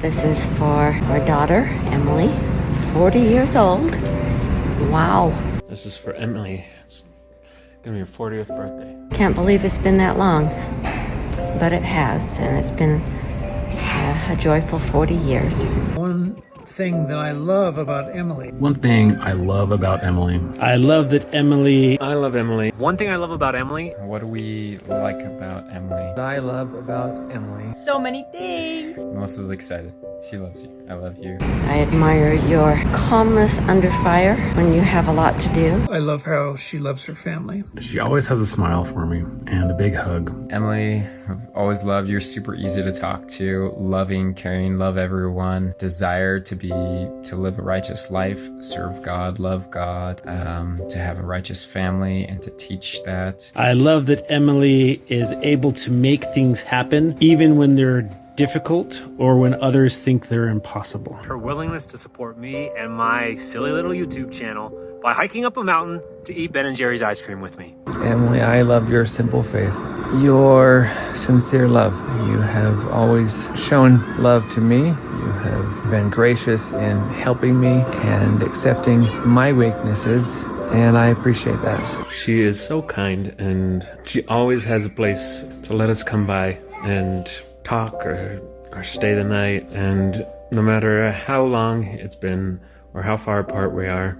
This is for our daughter, Emily, 40 years old. Wow. This is for Emily. It's gonna be her 40th birthday. Can't believe it's been that long, but it has, and it's been a joyful 40 years. One thing that I love about Emily. One thing I love about Emily. I love that Emily. I love Emily. One thing I love about Emily. What do we like about Emily? What I love about Emily. So many things. Melissa's excited. She loves you. I love you. I admire your calmness under fire when you have a lot to do. I love how she loves her family. She always has a smile for me and a big hug. Emily, I've always loved you. You're super easy to talk to, loving, caring, love everyone, desire to live a righteous life, serve God, love God, to have a righteous family and to teach that. I love that Emily is able to make things happen even when they're difficult or when others think they're impossible. Her willingness to support me and my silly little YouTube channel by hiking up a mountain to eat Ben & Jerry's ice cream with me. Emily, I love your simple faith, your sincere love. You have always shown love to me. You have been gracious in helping me and accepting my weaknesses, and I appreciate that. She is so kind, and she always has a place to let us come by and talk or stay the night. And no matter how long it's been or how far apart we are,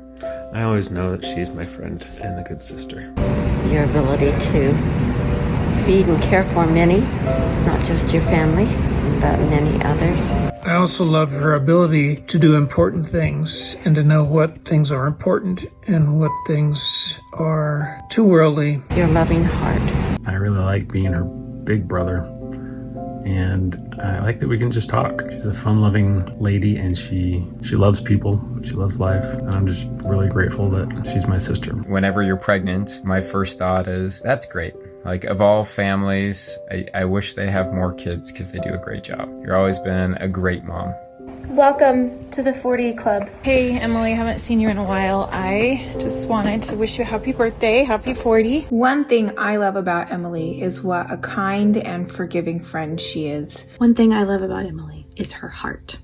I always know that she's my friend and a good sister. Your ability to feed and care for many, not just your family, but many others. I also love her ability to do important things and to know what things are important and what things are too worldly. Your loving heart. I really like being her big brother, and I like that we can just talk. She's a fun-loving lady, and she loves people, she loves life, and I'm just really grateful that she's my sister. Whenever you're pregnant, my first thought is, that's great. Like, of all families, I wish they have more kids because they do a great job. You've always been a great mom. Welcome to the 40 Club. Hey, Emily, haven't seen you in a while. I just wanted to wish you a happy birthday, happy 40. One thing I love about Emily is what a kind and forgiving friend she is. One thing I love about Emily is her heart.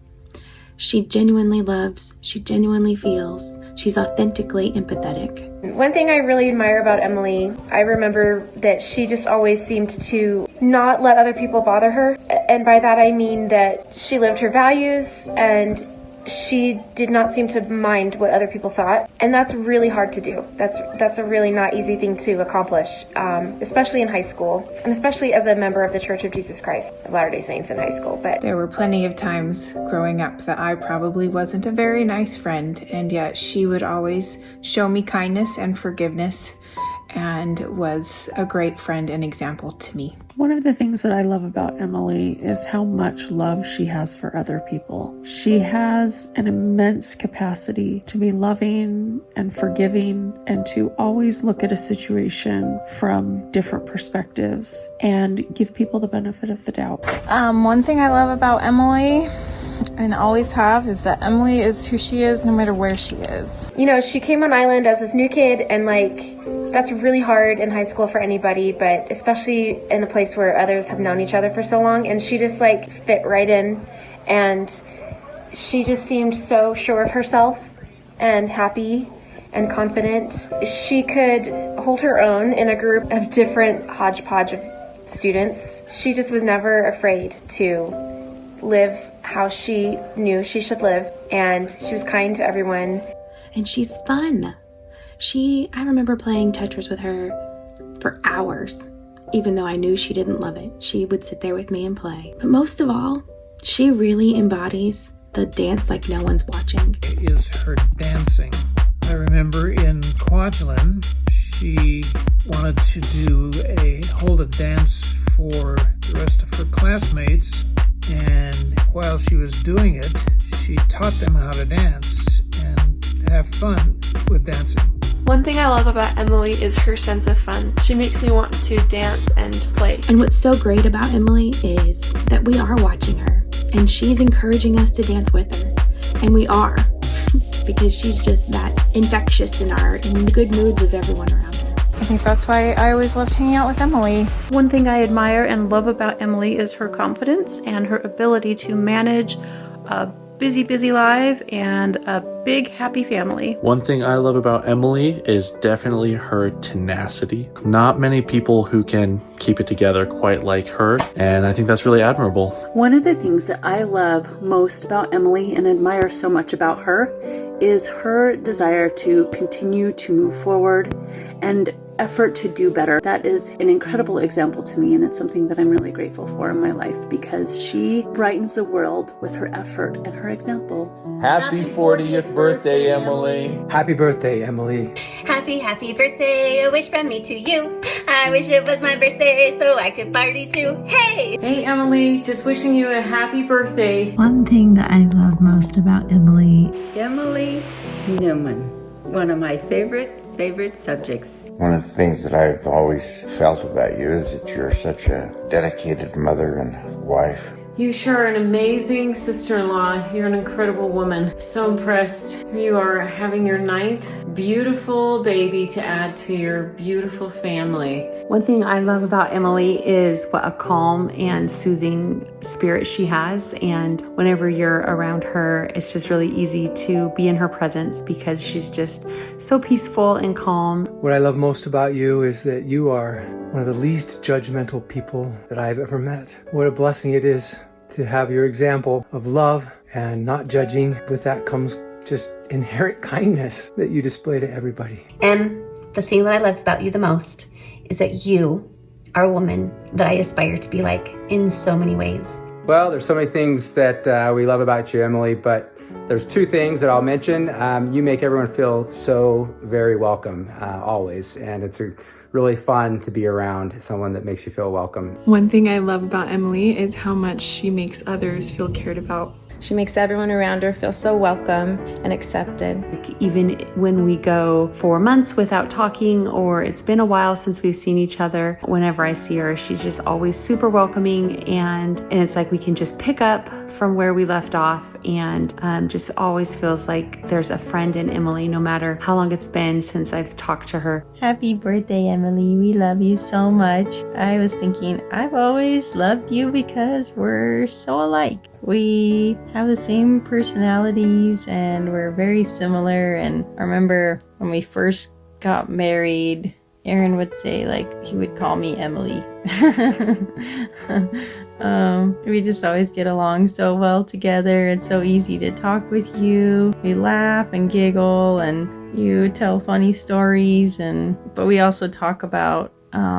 She genuinely loves, she genuinely feels, she's authentically empathetic. One thing I really admire about Emily, I remember that she just always seemed to not let other people bother her. And by that I mean that she lived her values and she did not seem to mind what other people thought. And that's really hard to do. That's a really not easy thing to accomplish, especially in high school, and especially as a member of the Church of Jesus Christ of Latter-day Saints in high school. But there were plenty of times growing up that I probably wasn't a very nice friend, and yet she would always show me kindness and forgiveness and was a great friend and example to me. One of the things that I love about Emily is how much love she has for other people. She has an immense capacity to be loving and forgiving and to always look at a situation from different perspectives and give people the benefit of the doubt. One thing I love about Emily and always have is that Emily is who she is no matter where she is. you know, she came on island as this new kid, and like, that's really hard in high school for anybody, but especially in a place where others have known each other for so long. And she just like fit right in, and she just seemed so sure of herself and happy and confident. She could hold her own in a group of different hodgepodge of students. She just was never afraid to live how she knew she should live, and she was kind to everyone. And she's fun. I remember playing Tetris with her for hours, even though I knew she didn't love it. She would sit there with me and play. But most of all, she really embodies the dance like no one's watching. Is her dancing. I remember in Kwajalein, she wanted to hold a dance for the rest of her classmates, and while she was doing it, she taught them how to dance and have fun with dancing. One thing I love about Emily is her sense of fun. She makes me want to dance and play. And what's so great about Emily is that we are watching her, and she's encouraging us to dance with her. And we are, because she's just that infectious in the good moods of everyone around her. I think that's why I always loved hanging out with Emily. One thing I admire and love about Emily is her confidence and her ability to manage a busy life and a big happy family. One thing I love about Emily is definitely her tenacity. Not many people who can keep it together quite like her, and I think that's really admirable. One of the things that I love most about Emily and admire so much about her is her desire to continue to move forward and effort to do better. That is an incredible example to me, and it's something that I'm really grateful for in my life because she brightens the world with her effort and her example. Happy 40th birthday, Emily. Happy birthday, Emily. Happy birthday, a wish from me to you. I wish it was my birthday so I could party too. Hey! Hey, Emily, just wishing you a happy birthday. One thing that I love most about Emily Newman, one of my favorite subjects. One of the things that I've always felt about you is that you're such a dedicated mother and wife. You sure are an amazing sister-in-law. You're an incredible woman. So impressed. You are having your 9th beautiful baby to add to your beautiful family. One thing I love about Emily is what a calm and soothing spirit she has, and whenever you're around her, it's just really easy to be in her presence because she's just so peaceful and calm. What I love most about you is that you are one of the least judgmental people that I've ever met. What a blessing it is to have your example of love and not judging. With that comes just inherent kindness that you display to everybody. The thing that I love about you the most is that you are a woman that I aspire to be like in so many ways. Well, there's so many things that we love about you, Emily, but there's 2 things that I'll mention. You make everyone feel so very welcome, always, and it's really fun to be around someone that makes you feel welcome. One thing I love about Emily is how much she makes others feel cared about. She makes everyone around her feel so welcome and accepted. Even when we go 4 months without talking, or it's been a while since we've seen each other, whenever I see her, she's just always super welcoming, and it's like we can just pick up from where we left off, and just always feels like there's a friend in Emily, no matter how long it's been since I've talked to her. Happy birthday, Emily. We love you so much. I was thinking, I've always loved you because we're so alike. We have the same personalities and we're very similar. And I remember when we first got married, Aaron would say, like, he would call me Emily. We just always get along so well together. It's so easy to talk with you. We laugh and giggle and you tell funny stories, but we also talk about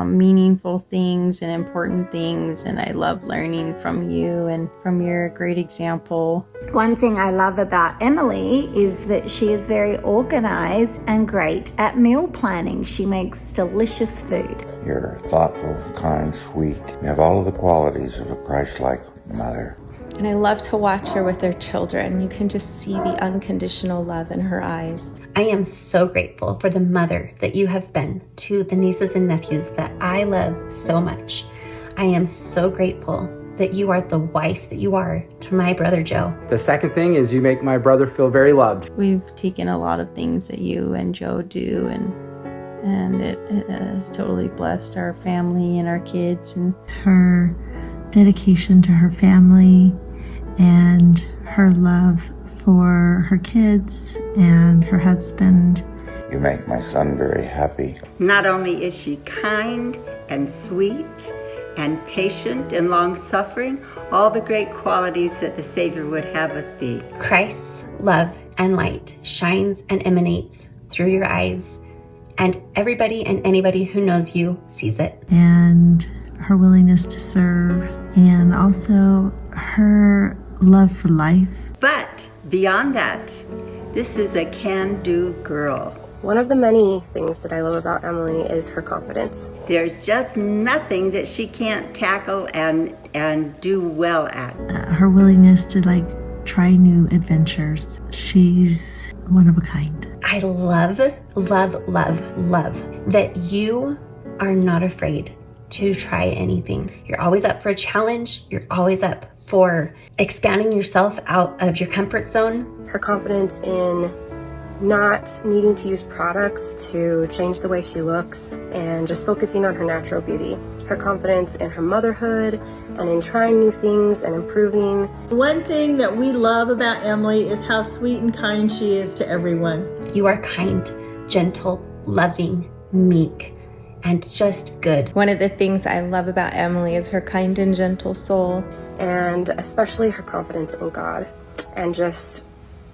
meaningful things and important things, and I love learning from you and from your great example. One thing I love about Emily is that she is very organized and great at meal planning. She makes delicious food. You're thoughtful, kind, sweet. You have all of the qualities of a Christ-like mother. And I love to watch her with her children. You can just see the unconditional love in her eyes. I am so grateful for the mother that you have been to the nieces and nephews that I love so much. I am so grateful that you are the wife that you are to my brother Joe. The second thing is you make my brother feel very loved. We've taken a lot of things that you and Joe do, and it has totally blessed our family and our kids. And her dedication to her family and her love for her kids and her husband. You make my son very happy. Not only is she kind and sweet and patient and long-suffering, all the great qualities that the Savior would have us be. Christ's love and light shines and emanates through your eyes, and everybody and anybody who knows you sees it. And her willingness to serve, and also her love for life. But beyond that, this is a can-do girl. One of the many things that I love about Emily is her confidence. There's just nothing that she can't tackle and do well at. Her willingness to try new adventures. She's one of a kind. I love, love, love, love that you are not afraid to try anything. You're always up for a challenge. You're always up for expanding yourself out of your comfort zone. Her confidence in not needing to use products to change the way she looks, and just focusing on her natural beauty, her confidence in her motherhood, and in trying new things and improving. One thing that we love about Emily is how sweet and kind she is to everyone. You are kind, gentle, loving, meek, and just good. One of the things I love about Emily is her kind and gentle soul. And especially her confidence in God, and just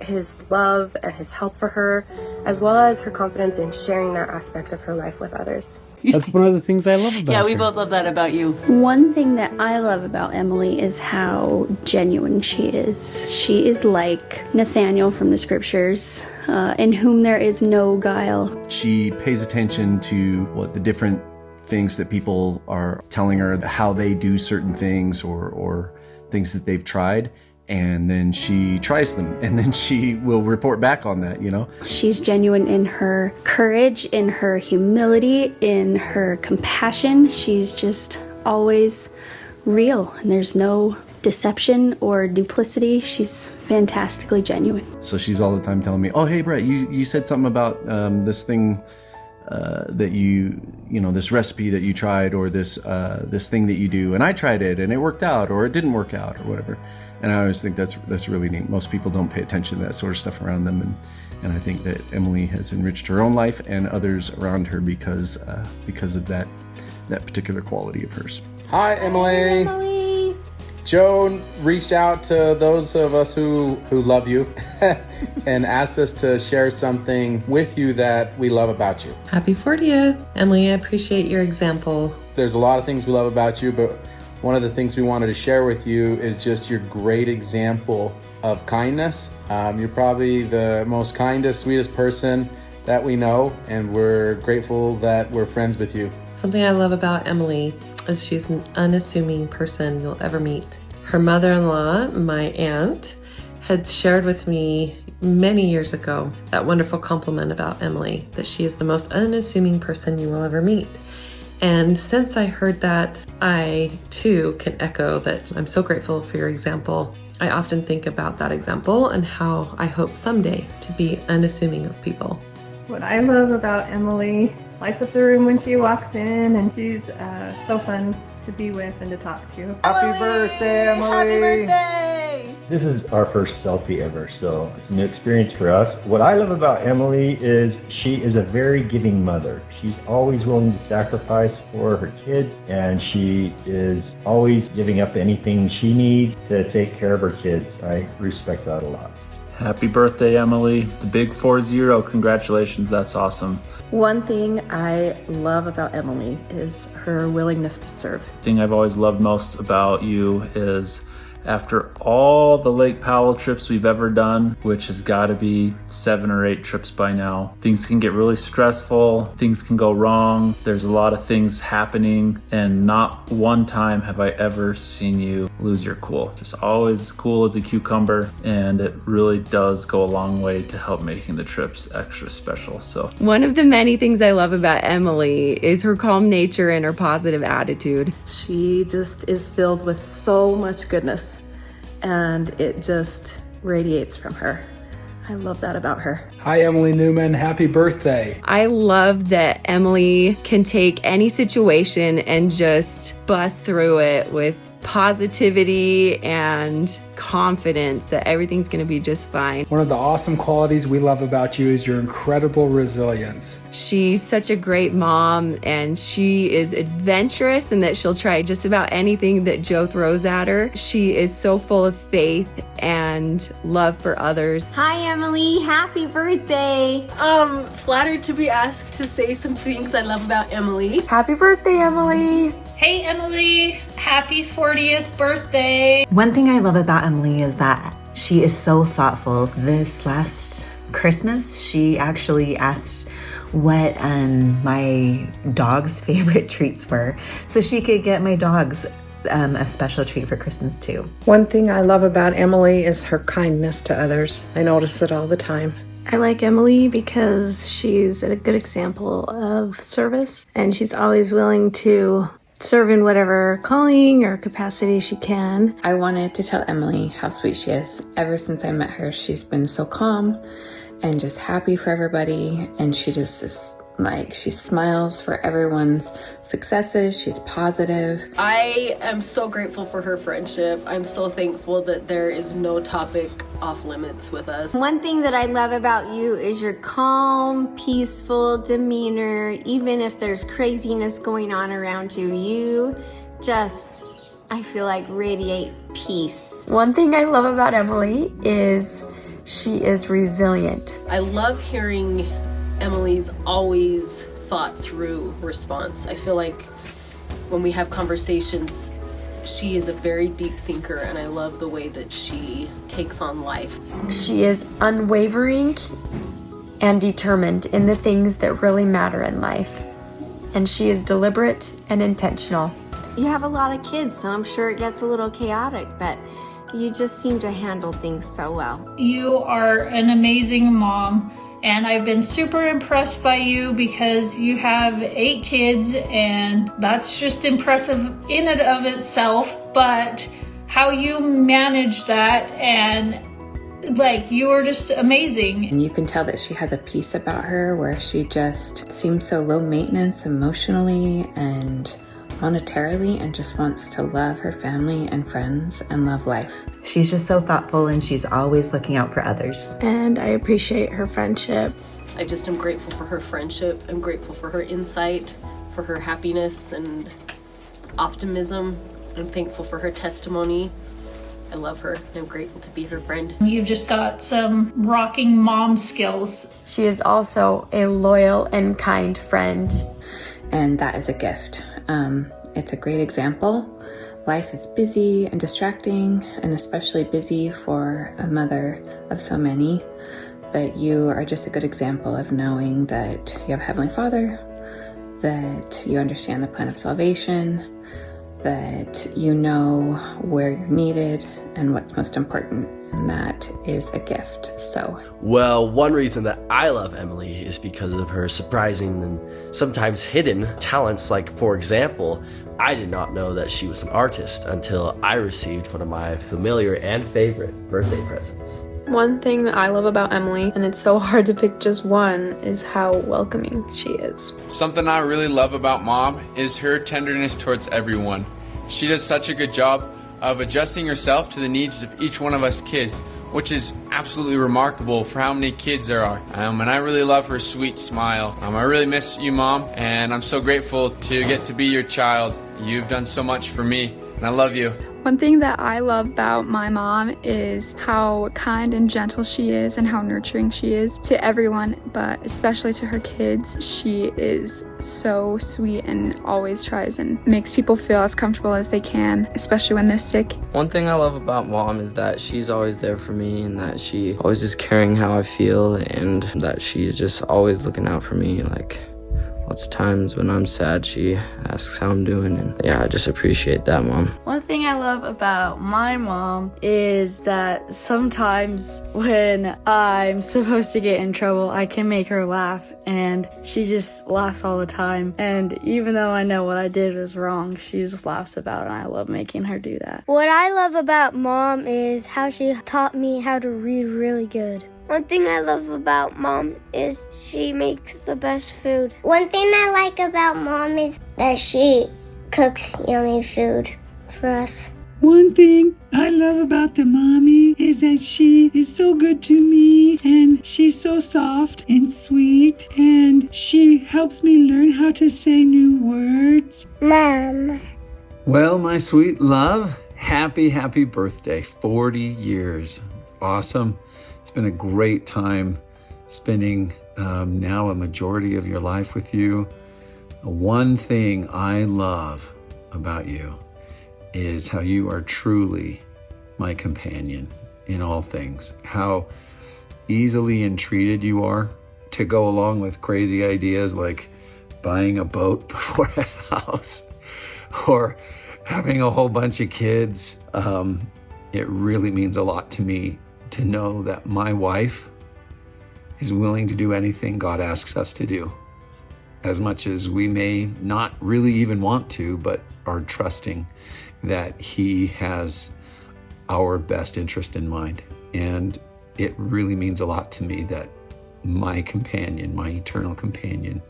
his love and his help for her, as well as her confidence in sharing that aspect of her life with others. That's one of the things I love about her. Yeah, we both love that about you. One thing that I love about Emily is how genuine she is. She is like Nathaniel from the scriptures, in whom there is no guile. She pays attention to the different things that people are telling her, how they do certain things or things that they've tried. And then she tries them, and then she will report back on that, She's genuine in her courage, in her humility, in her compassion. She's just always real, and there's no deception or duplicity. She's fantastically genuine. So she's all the time telling me, oh, hey, Brett, you said something about this thing that this recipe that you tried, or this thing that you do, and I tried it and it worked out, or it didn't work out, or whatever. And I always think that's really neat. Most people don't pay attention to that sort of stuff around them, and I think that Emily has enriched her own life and others around her because of that particular quality of hers. Hi, Emily. Hi, Emily. Joan reached out to those of us who love you and asked us to share something with you that we love about you. Happy 40th. Emily, I appreciate your example. There's a lot of things we love about you, but one of the things we wanted to share with you is just your great example of kindness. You're probably the most kindest, sweetest person that we know, and we're grateful that we're friends with you. Something I love about Emily is she's an unassuming person you'll ever meet. Her mother-in-law, my aunt, had shared with me many years ago that wonderful compliment about Emily, that she is the most unassuming person you will ever meet. And since I heard that, I too can echo that I'm so grateful for your example. I often think about that example and how I hope someday to be unassuming of people. What I love about Emily, lights up the room when she walks in, and she's so fun to be with and to talk to. Happy birthday, Emily! Happy birthday! This is our first selfie ever, so it's a new experience for us. What I love about Emily is she is a very giving mother. She's always willing to sacrifice for her kids, and she is always giving up anything she needs to take care of her kids. I respect that a lot. Happy birthday, Emily. The big 40. Congratulations. That's awesome. One thing I love about Emily is her willingness to serve. The thing I've always loved most about you is after all the Lake Powell trips we've ever done, which has got to be 7 or 8 trips by now, things can get really stressful, things can go wrong, there's a lot of things happening, and not one time have I ever seen you lose your cool. Just always cool as a cucumber, and it really does go a long way to help making the trips extra special. So one of the many things I love about Emily is her calm nature and her positive attitude. She just is filled with so much goodness, and it just radiates from her. I love that about her. Hi, Emily Newman. Happy birthday. I love that Emily can take any situation and just bust through it with positivity and confidence that everything's going to be just fine. One of the awesome qualities we love about you is your incredible resilience. She's such a great mom, and she is adventurous in that she'll try just about anything that Joe throws at her. She is so full of faith and love for others. Hi, Emily. Happy birthday. Flattered to be asked to say some things I love about Emily. Happy birthday, Emily. Hey, Emily. Happy 40th birthday. One thing I love about Emily is that she is so thoughtful. This last Christmas, she actually asked what my dog's favorite treats were, so she could get my dogs a special treat for Christmas too. One thing I love about Emily is her kindness to others. I notice it all the time. I like Emily because she's a good example of service, and she's always willing to serve in whatever calling or capacity she can. I wanted to tell Emily how sweet she is. Ever since I met her, she's been so calm and just happy for everybody, and she just is like, she smiles for everyone's successes. She's positive. I am so grateful for her friendship. I'm so thankful that there is no topic off limits with us. One thing that I love about you is your calm, peaceful demeanor. Even if there's craziness going on around you, you just, I feel like, radiate peace. One thing I love about Emily is she is resilient. I love hearing Emily's always thought through response. I feel like when we have conversations, she is a very deep thinker, and I love the way that she takes on life. She is unwavering and determined in the things that really matter in life. And she is deliberate and intentional. You have a lot of kids, so I'm sure it gets a little chaotic, but you just seem to handle things so well. You are an amazing mom, and I've been super impressed by you because you have 8 kids, and that's just impressive in and of itself, but how you manage that, and like, you are just amazing. And you can tell that she has a peace about her where she just seems so low maintenance emotionally and monetarily, and just wants to love her family and friends and love life. She's just so thoughtful, and she's always looking out for others. And I appreciate her friendship. I just am grateful for her friendship. I'm grateful for her insight, for her happiness and optimism. I'm thankful for her testimony. I love her. I'm grateful to be her friend. You've just got some rocking mom skills. She is also a loyal and kind friend. And that is a gift. It's a great example. Life is busy and distracting, and especially busy for a mother of so many. But you are just a good example of knowing that you have a Heavenly Father, that you understand the plan of salvation, that you know where you're needed and what's most important, and that is a gift. So, well, one reason that I love Emily is because of her surprising and sometimes hidden talents. Like, for example, I did not know that she was an artist until I received one of my familiar and favorite birthday presents. One thing that I love about Emily, and it's so hard to pick just one, is how welcoming she is. Something I really love about Mom is her tenderness towards everyone. She does such a good job of adjusting herself to the needs of each one of us kids, which is absolutely remarkable for how many kids there are. And I really love her sweet smile. I really miss you, Mom, and I'm so grateful to get to be your child. You've done so much for me, and I love you. One thing that I love about my mom is how kind and gentle she is and how nurturing she is to everyone, but especially to her kids. She is so sweet and always tries and makes people feel as comfortable as they can, especially when they're sick. One thing I love about Mom is that she's always there for me, and that she always is caring how I feel, and that she's just always looking out for me. Like, lots of times when I'm sad, she asks how I'm doing, and yeah, I just appreciate that, Mom. One thing I love about my mom is that sometimes when I'm supposed to get in trouble, I can make her laugh, and she just laughs all the time. And even though I know what I did was wrong, she just laughs about it, and I love making her do that. What I love about Mom is how she taught me how to read really good. One thing I love about Mom is she makes the best food. One thing I like about Mom is that she cooks yummy food for us. One thing I love about the mommy is that she is so good to me, and she's so soft and sweet, and she helps me learn how to say new words. Mom. Well, my sweet love, happy birthday. 40 years. It's awesome. It's been a great time spending now a majority of your life with you. One thing I love about you is how you are truly my companion in all things. How easily entreated you are to go along with crazy ideas like buying a boat before a house or having a whole bunch of kids. It really means a lot to me to know that my wife is willing to do anything God asks us to do. as much as we may not really even want to, but are trusting that he has our best interest in mind. And it really means a lot to me that my companion, my eternal companion,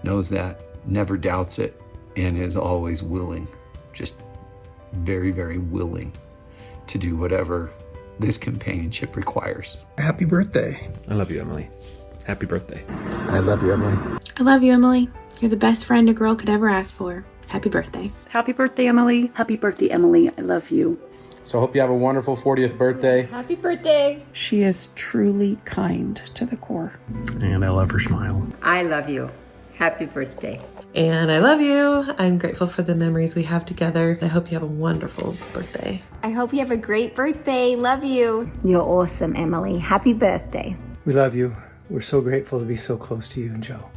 knows that, never doubts it, and is always willing, just very, very willing to do whatever this companionship requires. Happy birthday. I love you, Emily. Happy birthday. I love you, Emily. I love you, Emily. You're the best friend a girl could ever ask for. Happy birthday. Happy birthday, Emily. Happy birthday, Emily. I love you. So I hope you have a wonderful 40th birthday. Happy birthday. She is truly kind to the core. And I love her smile. I love you. Happy birthday. And I love you. I'm grateful for the memories we have together. I hope you have a wonderful birthday. I hope you have a great birthday. Love you. You're awesome, Emily. Happy birthday. We love you. We're so grateful to be so close to you and Joe.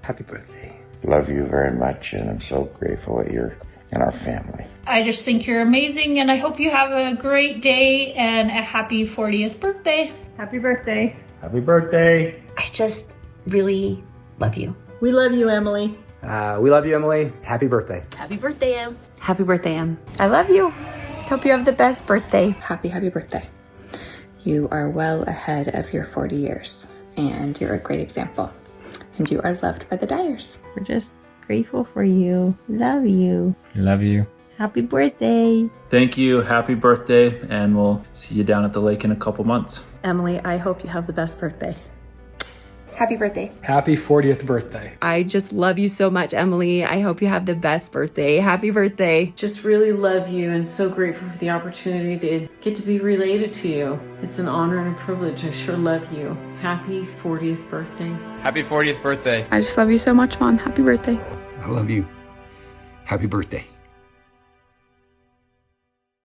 Happy birthday. Love you very much, and I'm so grateful that you're in our family. I just think you're amazing, and I hope you have a great day and a happy 40th birthday. Happy birthday. Happy birthday. I just really love you. We love you, Emily. We love you, Emily. Happy birthday. Happy birthday, Em. Happy birthday, Em. I love you. Hope you have the best birthday. Happy birthday. You are well ahead of your 40 years, and you're a great example. And you are loved by the Dyers. We're just grateful for you. Love you. Love you. Happy birthday. Thank you. Happy birthday. And we'll see you down at the lake in a couple months. Emily, I hope you have the best birthday. Happy birthday. Happy 40th birthday. I just love you so much, Emily. I hope you have the best birthday. Happy birthday. Just really love you and so grateful for the opportunity to get to be related to you. It's an honor and a privilege. I sure love you. Happy 40th birthday. Happy 40th birthday. I just love you so much, Mom. Happy birthday. I love you. Happy birthday.